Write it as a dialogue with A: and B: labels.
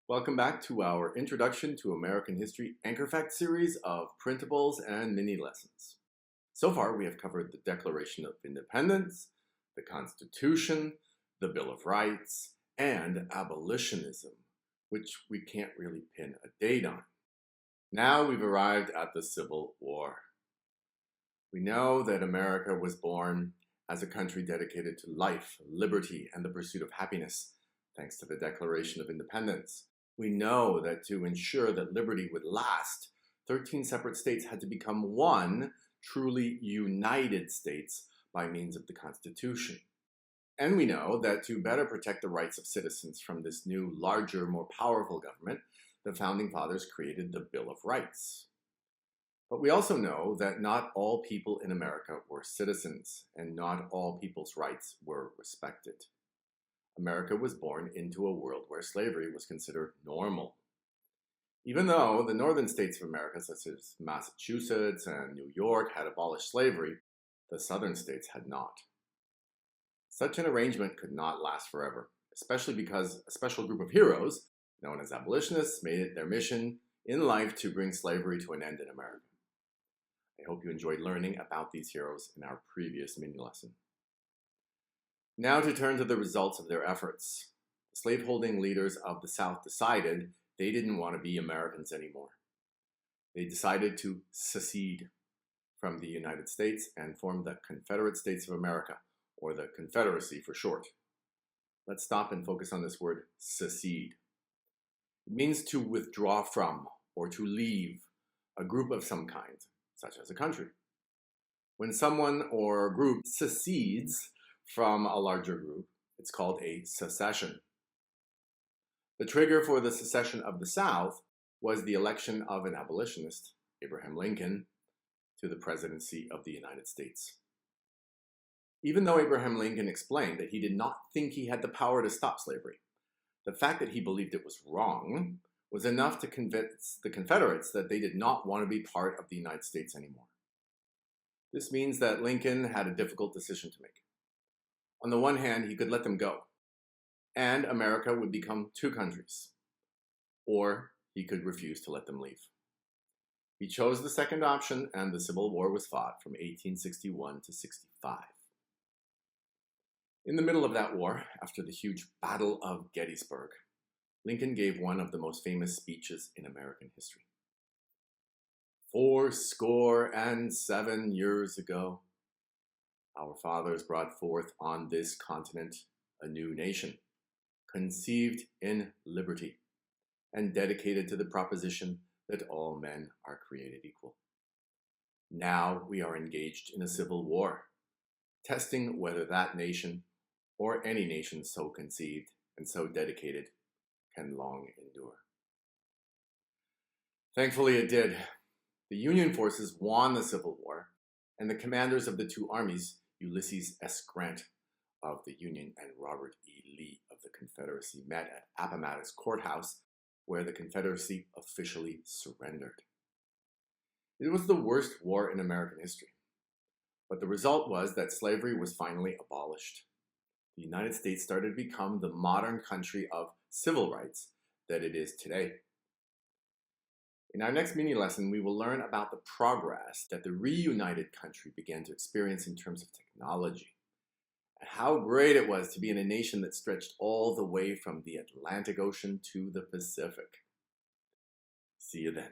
A: Welcome back to our Introduction to American History Anchor Fact series of printables and mini lessons. So far, we have covered the Declaration of Independence, the Constitution, the Bill of Rights, and abolitionism, which we can't really pin a date on. Now we've arrived at the Civil War. We know that America was born as a country dedicated to life, liberty, and the pursuit of happiness, thanks to the Declaration of Independence. We know that to ensure that liberty would last, 13 separate states had to become one truly united states by means of the Constitution. And we know that to better protect the rights of citizens from this new, larger, more powerful government, the Founding Fathers created the Bill of Rights. But we also know that not all people in America were citizens, and not all people's rights were respected. America was born into a world where slavery was considered normal. Even though the northern states of America, such as Massachusetts and New York, had abolished slavery, the southern states had not. Such an arrangement could not last forever, especially because a special group of heroes, known as abolitionists, made it their mission in life to bring slavery to an end in America. I hope you enjoyed learning about these heroes in our previous mini lesson. Now to turn to the results of their efforts. The slaveholding leaders of the South decided they didn't want to be Americans anymore. They decided to secede from the United States and form the Confederate States of America, or the Confederacy for short. Let's stop and focus on this word, secede. It means to withdraw from or to leave a group of some kind, such as a country. When someone or group secedes from a larger group, it's called a secession. The trigger for the secession of the South was the election of an abolitionist, Abraham Lincoln, to the presidency of the United States. Even though Abraham Lincoln explained that he did not think he had the power to stop slavery, the fact that he believed it was wrong was enough to convince the Confederates that they did not want to be part of the United States anymore. This means that Lincoln had a difficult decision to make. On the one hand, he could let them go, and America would become two countries, or he could refuse to let them leave. He chose the second option, and the Civil War was fought from 1861 to 65. In the middle of that war, after the huge Battle of Gettysburg, Lincoln gave one of the most famous speeches in American history. 77 years ago, our fathers brought forth on this continent a new nation, conceived in liberty, and dedicated to the proposition that all men are created equal. Now we are engaged in a civil war, testing whether that nation, or any nation so conceived and so dedicated, can long endure. Thankfully it did. The Union forces won the Civil War, and the commanders of the two armies, Ulysses S. Grant of the Union and Robert E. Lee of the Confederacy, met at Appomattox Courthouse, where the Confederacy officially surrendered. It was the worst war in American history, but the result was that slavery was finally abolished. The United States started to become the modern country of civil rights that it is today. In our next mini lesson, we will learn about the progress that the reunited country began to experience in terms of technology, and how great it was to be in a nation that stretched all the way from the Atlantic Ocean to the Pacific. See you then.